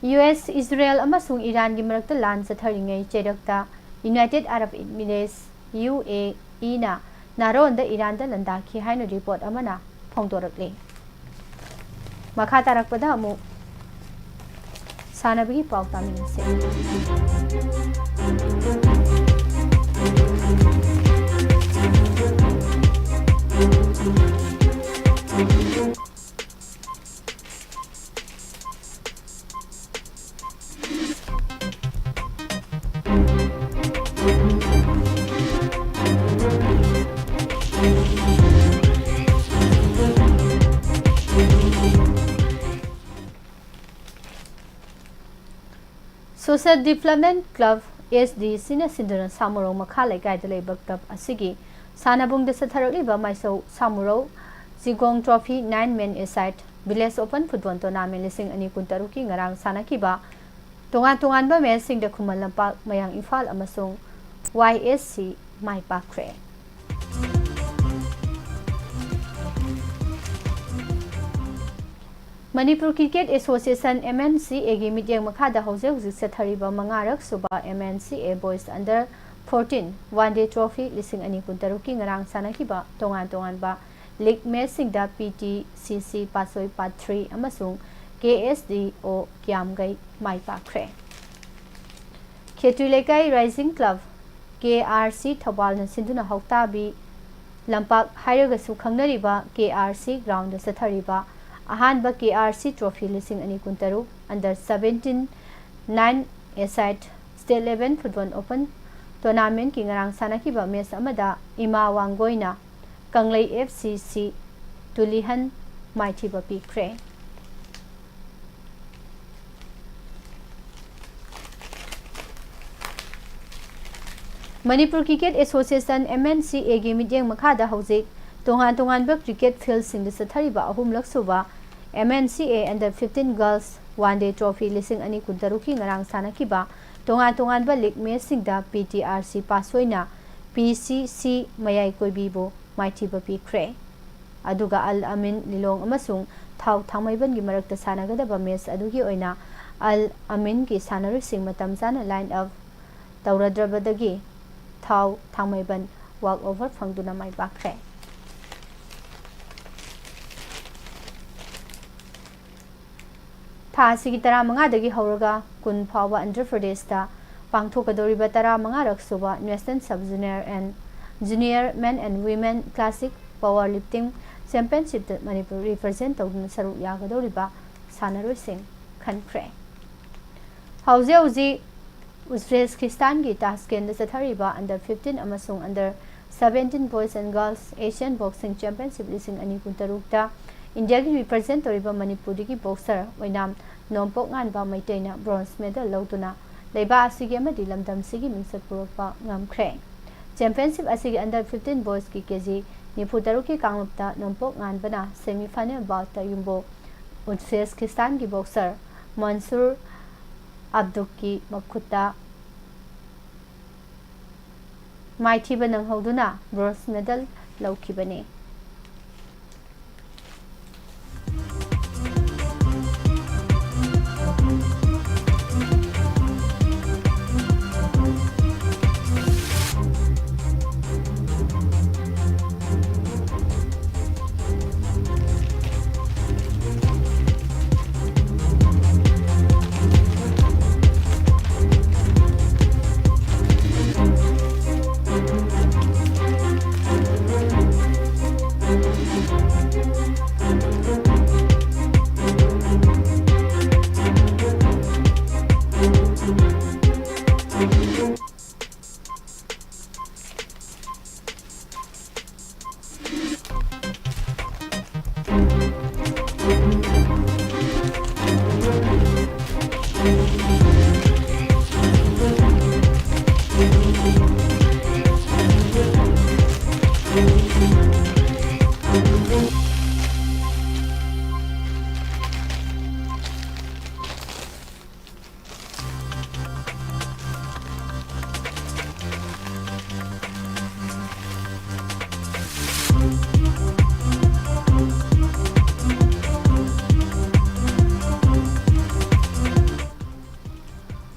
US Israel amasung Iran gi marakta lan satharingai cherakta United Arab Emirates UAE na naron da Iran da landa ki haina report amana phongdorakle. Makha tarakpada amu sanabigi paw taminase. Social Development Club SD Sina Sindana Samuro Makhalai Gaidale Club Asigi Sanabung de Satharaliba Maiso Samuro Zigong Trophy 9 Men Aside Village Open Football Tournament Lising Ani Kuntaruki Ngarang Sanakiba Tongan ba Mesing de Kumalampak Mayang Ifal Amasung YSC Mai Pakre. Manipur Cricket Association MNCA gi midyang makhada hojek hojik sathariba mangarak suba MNCA Boys Under 14 One Day Trophy lising ani kuntaru ki ngarang sanakiba tongan ba league match singda PTCC Pasoi Part 3 amasung KSDO Kiamgai mai pakre. Khetulekai Rising Club KRC Thawal na sinduna hoktabi lampak hairaga su khangnariba KRC ground da sathariba Ahanba KRC Trophy lising ani kuntaru under 17 9 aside state 11 football open tournament ki ngarang sanakiba match amada Ima Wangoina Kanglei FCC Tulihan maithiba pikre. Manipur Cricket Association MNCA gi midyang makhada hojik tongan ba cricket field sing da sathariba ahum laksuba MNCA Under 15 Girls One Day Trophy lising ani kuntaruki ngarang sanakiba tongan ba league match singda PTRC Pasoina PCC Mayai Koibibo maithiba pikre. Aduga Al Amin Lilong amasung Thau Thangmaiban gi marakta sanagadaba match adugi oina Al Amin gi sanarising matam sana line up tawradrabadagi Thau Thangmaiban walk over phangduna mai bakre. Thasigi tara manga dagi hauraga kun phawa Andhra Pradesh da pangthokadoriba tara manga raksuba National Sub Junior and Junior Men and Women Classic Powerlifting Championship da Manipur represent tawduna saru yagadoriba sanarosing khankhre. Hauji Uzbekistan gi Tashkent da sathariba under 15 amasung under 17 Boys and Girls Asian Boxing Championship lising ani kuntarukta India gi represent toriba Manipuri gi boxer Wainam Nompok Nganba Maitaina bronze medal lautuna leiba asigi amadi lamdam sigi mingsat purokpa ngamkhre. Championship asigi under 15 boys ki kg nipudaru ki kanglupta Nompok Nganbana semi final bout ta yumbo Uzbekistan gi boxer Mansur Abduki Makuta maithiba nanghoduna bronze medal laukibane.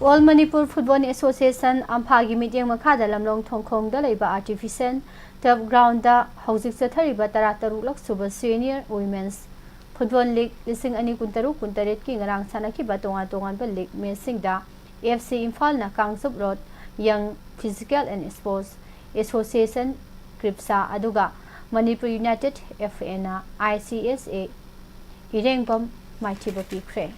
All Manipur Football Association Ampagi Meeting Makada Lamlong Thongkhong da leiba artificial turf ground da hauzik chathariba tarataruk suba senior women's football league lising ani kuntaru kuntaret ki ngarang sanaki ba tongan ba league matching da FC Imphal na Kangsup Road Young Physical and Sports Association Kripsa aduga Manipur United FA na ICSA Irengbam Maithiba pikre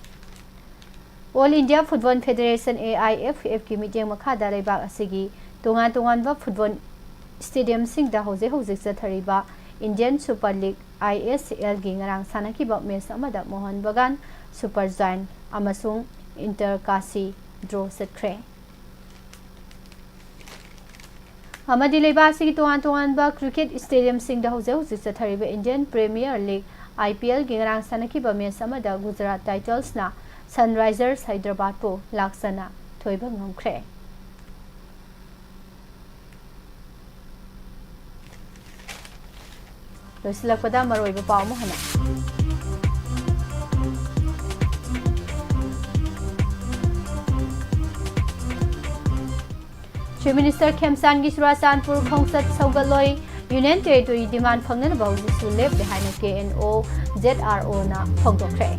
All India Football Federation AIFF ki meeting makhada leibak asigi tongan ba football stadium sing da hauzik chathariba Indian Super League ISL gi ngarang sanaki ba match amada Mohan Bagan Super Giant amasung Interkasi draw setkre Amadi leiba asigi tongan ba cricket stadium sing da hauzik chathariba Indian Premier League IPL gi ngarang sanaki ba match amada Gujarat Titans na Sunrisers Hyderabad po laksana thoiba ngomkhre losilakpada maroiba paw mo hana Chief Minister Khemsan gi Surasanpur khongsat saugaloi Union Territory demand phangna ba su lep behind KNO ZRO na phongdokre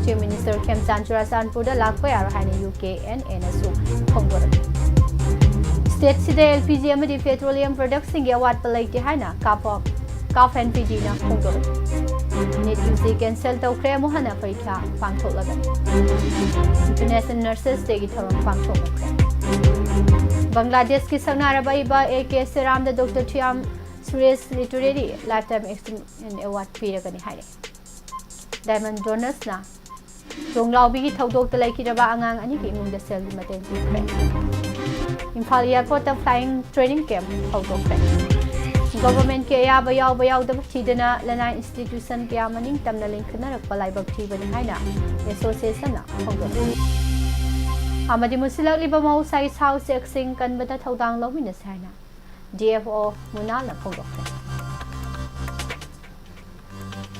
Chief Minister Khemsan Surasanpur da lakpa yar haina UKNA na su phongdor State sida LPG amadi petroleum products sing awat palaiti haina kaf NPG na phongdor Net use cancel tawkre mo hana parikha pangthoklagan International Nurses Day gi thoron pangthokre Bangladesh ki sangnaraba iba AK Seram da Dr. Thiam Suresh Literary Lifetime Achievement Award piragani haire Diamond Donors na Jonglaubi ki thaudok ta laikiraba angang ani ki imung da sel di mateng pikre Imphal Airport ta flying training camp thaudokre Government ke ya bayaw da thidana lana institution ke amaning tamna linkna rak palai bak thibani haina association na thongdok Amadi musilak liba mau sai sau sexing kan bata thaudang lawina saina DFO munal na thongdokre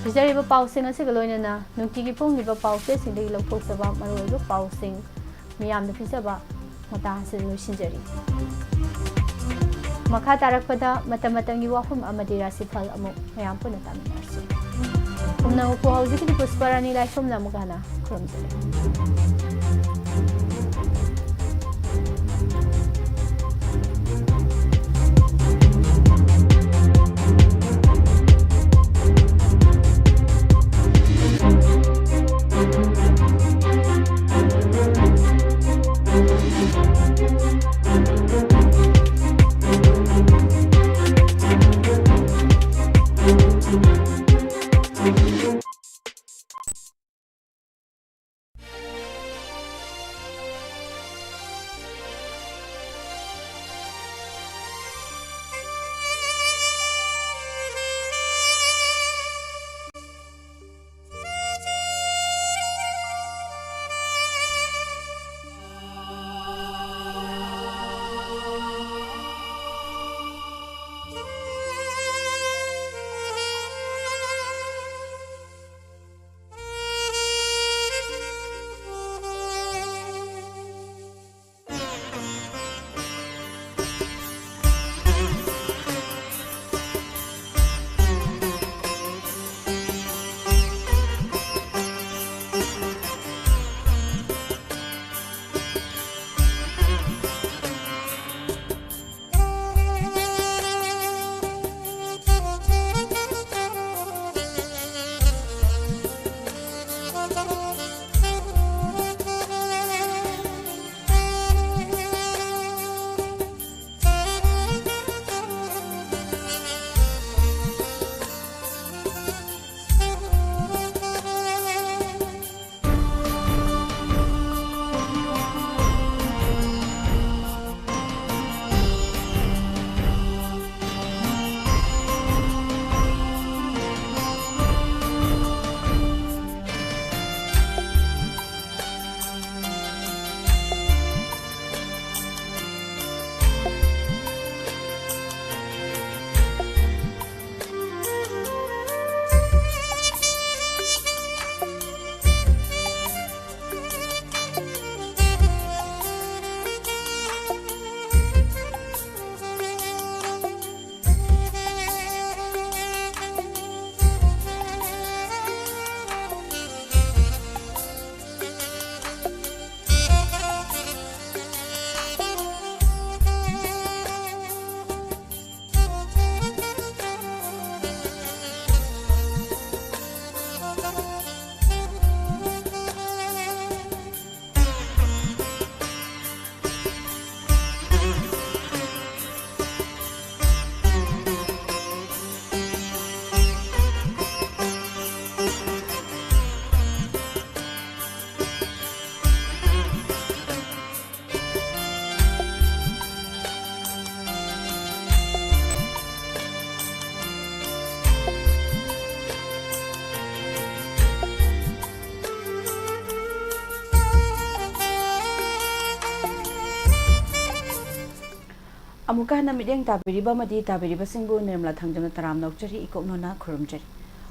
Bizariba pausing asig loina na nungtigi pong liba pause sing dei lawthok saba maroiba pausing miyam da fisaba mata hasil losinjari Makha tarakpada matamatang WAHONG amadi RASHI PHAL amu mayam puna taminarsi Umna upo hauzik ni pusparani laifom na mukana kurumjale amuka na mideng tabiriba madi tabiriba singbu nirmala thangjamna taram nokchari ikoknona khurumjari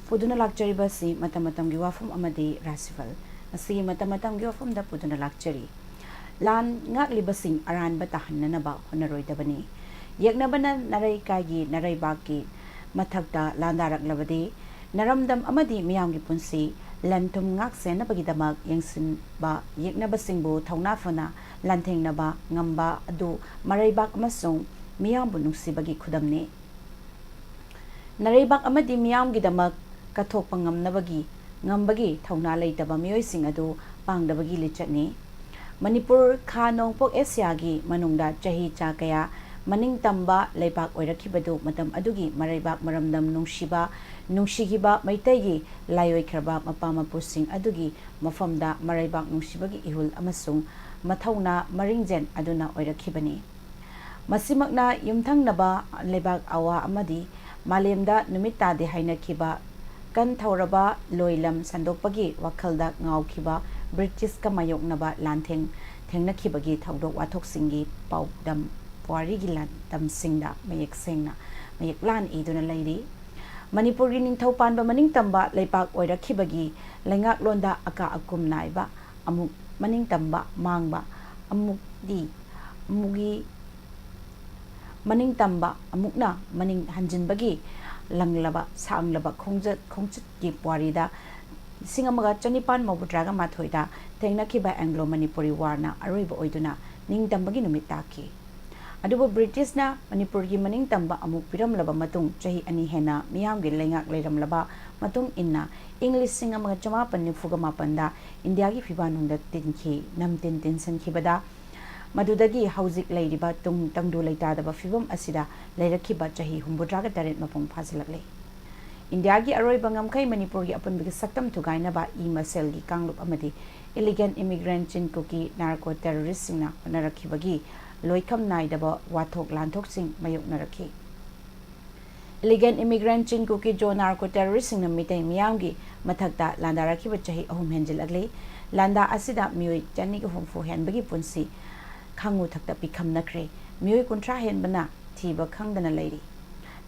puduna lakchari basi matamatam gi wafam amadi rasifal asi matamatam gi wafam da puduna lakchari lan ngak libasing aran ba tahanna ba honaroi dabani yeknabana narai kagi narai baki mathakta landarak labadi naramdam amadi miyamgi punsi lantum ngak sena bagi damak yengsin ba yeknaba singbu thongna fana lantheng naba ngamba adu maraibak amasung miyambu nungsibagi khudamni nareibak amadi miyamgi damak kathokpa ngambagi thongna leitaba miyoising adu pangdabagi lichatni Manipur kha nongpok Asia gi manungda chahi cha kaya maning tamba leibak oirakibadu matam adugi maraibak maramdam nungshigiba maitaygi layoi khraba mapama pusing adugi mafamda maraibak nungsibagi ihul amasung mathawna maringjen aduna oirakibani masimakna yumthangnaba leibak awa amadi malemda numita de hainakiba kan thawraba loilam sandokpagi wakhalda ngawkiba British ka mayoknaba lantheng thengnakibagi thawdok wathoksingi paudam puarigi lantam singda mayek sengna mayek lan iduna leiri Manipur gi ningthau panba maning tamba leipak oirakibagi lengak londa aka akum naiba amuk maning tamba mangba amugi maning tamba amukna maning hanjinbagi langlaba sanglaba khongjat gi puarida singamaga chanipan mabudraga mathoida thengnakhiba Anglo Manipuri war na aroiba oiduna ningtambagi numit taki adubu British na Manipur gi maning tamba amuk piramlaba matung chahi ani hena miyamgi lengak leiramlaba matung inna English singamaga chamapan nifuga mapanda India gi fibanungda tinki namtin tinsan khibada madudagi haujik leiriba tung tangdu leitadaba fibam asida leirakhiba chahi humbudraga taret mapung phasilakle India gi aroiba ngamkai Manipur gi apunbigi saktam thugainaba masel gi kanglup amadi illegal immigrant chin kuki narco terrorist singna narakhibagi loikam naidaba wathok lanthok sing mayok narakhi illegal immigrant chin kuki jo narco terrorist singna mitai miyamgi mathakta landarakhiba chahi ahum henjilagli landa asida mioi chani gi humfu henbagi punsi khangu thakta pikham nakre mioi kuntra henbana thiba khangdana leiri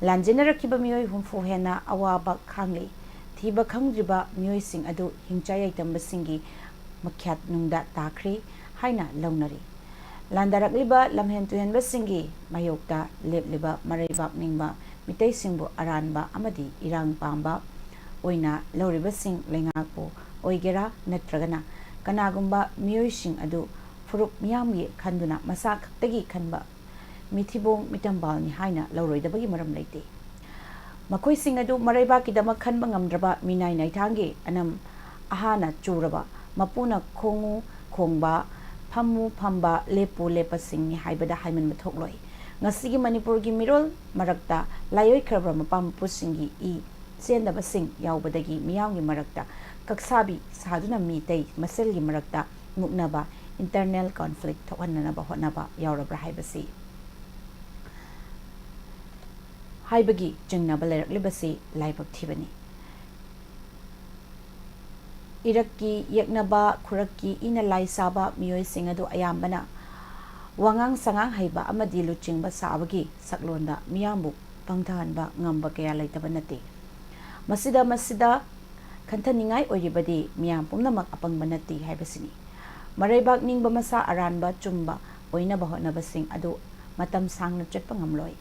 Lanjinarakiba mioi humfu hena awaba khangli thiba khangjiba mioi sing adu hingchayai tambasingi makhyat nungda takri haina launari landarakliba lamhen tuhenba singi mayokta lepliba maraibak ningba mitai singbu aranba amadi irang pamba oina lauriba sing lengakpo oigera natragana kanagumba mioi sing adu furuk miyamgi khanduna masa khaktagi khanba Mithibong mitambalni haina lauroidabagi maram leite makoi sing adu maraibakidama khanba ngamdraba minai naithangi anam ahana churaba mapuna khongu khongba phamu phamba lepu lepa singni haibada haiman mathokloi ngasigi Manipur gi mirol marakta layoi khrabra mapam pusingi I chendaba sing yaubadagi miyamgi marakta kaksabi saduna mitei maselgi marakta muknaba internal conflict thokanna ba honaba yaurabra haibasi haibagi jengnaba lairaklibasi laibak thibani Irakki yeknaba khurakki ina laisaba miyoi sing adu ayambana wangang sangang haiba amadi luchingba sabagi saklonda miyambu pangthanba ngamba kaya laitaba nate masida kanthaningai oiribadi miyam pumnamak apangba nate haibasini maraibak ningba masa aranba chumba oina bahonaba sing adu matam sangna chatpa ngamloi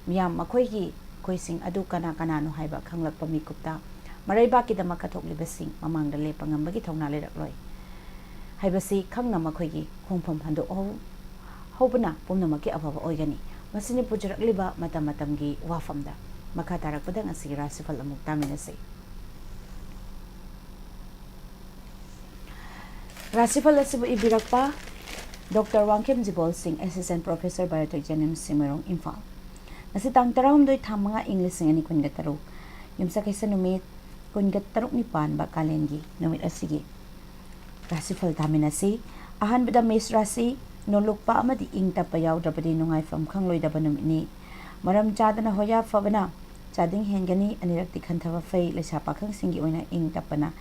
miyam makhoigi khoising adu kana no haiba khanglakpa mikupta maraibaki dama kathoklibasing mamangda lepa ngambagi thongna lerakloi haibasi khangna makhoigi khongpham hando hobana pumnamaki ababa oigani masini pujarakliba matamgi wafamda makha tarakpada ngasi rasifal amuk taminase rasifal asibu ibirakpa Dr. Wangkem Jibol Singh Assistant Professor Biotechnology Simarong Imphal Nasi tang tarawam doi thamanga English sing ani kun gataru yumsa kaisa numit kun gataruk ni pan ba kalengi numit asigi rasifal taminasi ahan bida mes rasi nolukpa amadi ingta payaw dabadi nungai fam khangloi daba numit ni maram chadana hoya fabana chading hengani anirak tikhan thava fei lesa pakhang singi oina ingta pana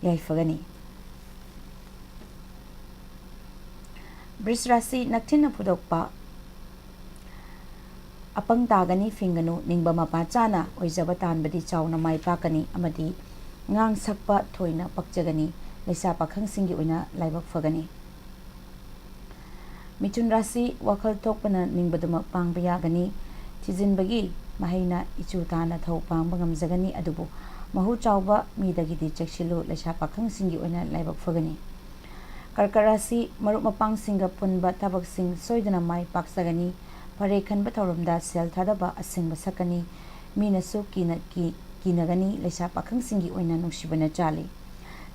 yai fagani Bris rasi nakthina pudokpa apang tagani finganu ningba mapa chana oijaba tanbadi chauna mai pakani amadi ngang sakpa thoina pakjagani leisa pakhang singi oina laibak fagani Michun Rasi wakhal thokpana ningbaduma pangba yagani thijinbagi mahaina ichu tana thau pangba ngamjagani adubu mahu chawba midagidi cheksilu leisa pakhang singi oina laibak fagani Karkarasi marup mapang singa punba tabak sing soidana mai paksagani pare khanba thauramda sel thadaba asingba sakani minasu kinagani leisa pakhang singi oina nungsibana chali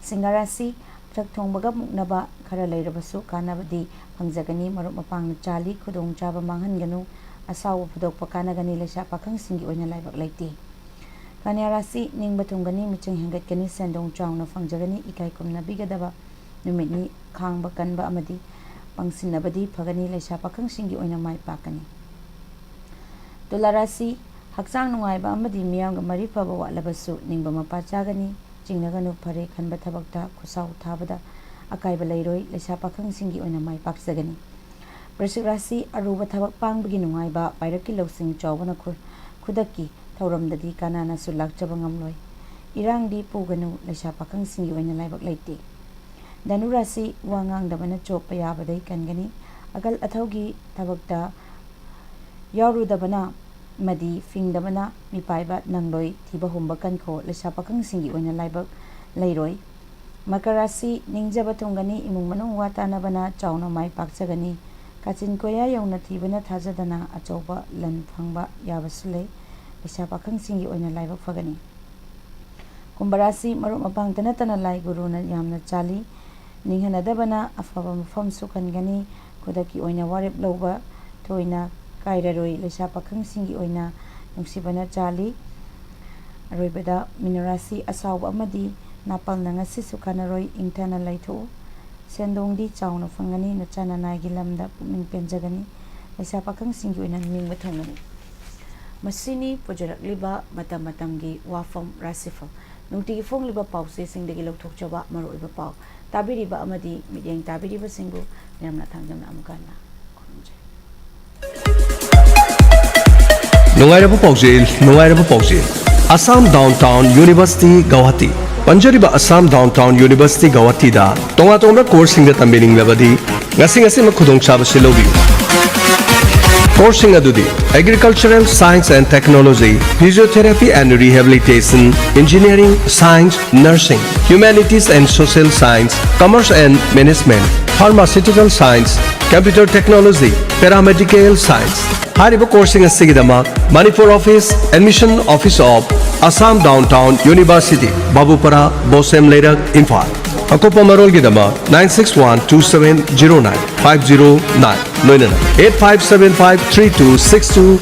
Singarasi trak thongbaga muknaba khara leirabasu kanabadi pangjagani marup mapang chali khudong chaba manghanganu asaw phudok pakanagani leisa pakhang singi oina laibak leiti Kanyarasi ningba thongani miching hengatkani sendong chawna fangjagani ikai kumna bigadaba numitni khangba kanba amadi pangsinnabadi phagani leisa pakhang singi oina mai pakani Tularasi hakchang nungaiba amadi miyamga mari phaba watlabasu ningba mapa chagani jingnaganu phare khanba thabakta khusau thabada akaiba leiroi leisa pakhang singi oina mai pakjagani Brashik Rasi aruba thabak pangbagi nungaiba pairaki losing chawbana khudaki thauramdadi kanana su lakchaba ngamloi irangdi puganu leisa pakhang singi oina laibak leiti Danu Rasi wangang dabana choppa yabadai kangani agal athaugi thabakta yauru dabana madi fing dabana mipaiba nangloi thiba humba kankho leisa pakhang singi oina laibak leiroi Makarasi ningjaba thongani imung manung watana bana chawna mai pakjagani kachin koya yauna thibana thajadana achauba lan phangba yabasule leisa pakhang singi oina laibak fagani Kumbarasi marup mapang tana lai guruna yamna chali ninghanadabana afaba mafam sukangani kudaki oina warep loba toina kairaroi leisa pakhang singi oina nungsibana chali aroibada Minarasi asaw amadi napal nangasi sukanaroi ingtana laitho sendongdi chawna fangani nachana nagi lamda puming penjagani leisa pakhang singi oina ningba thongani masini pujarakliba matamgi wafam rasifal nungtigi fongliba pause singdagi lokthokchaba maroiba paw tabiriba amadi midyang tabiriba singbu niramna thangjamna amukana Nungairaba paujil Assam Downtown University Guwahati Panjariba Assam Downtown University Guwahati da tonga course singa tambining labadi ngasi makhudong chaba silobi Coursing adudi Agricultural Science and Technology, Physiotherapy and Rehabilitation, Engineering, Science, Nursing, Humanities and Social Science, Commerce and Management, Pharmaceutical Science, Computer Technology, Paramedical Science. Haribo coursing asigidama Manipur Office, Admission Office of Assam Downtown University, Babupara, Bosem Leirak, Imphal. Akopa Marol Gidama 961-2709-509 Noinana 8575-3262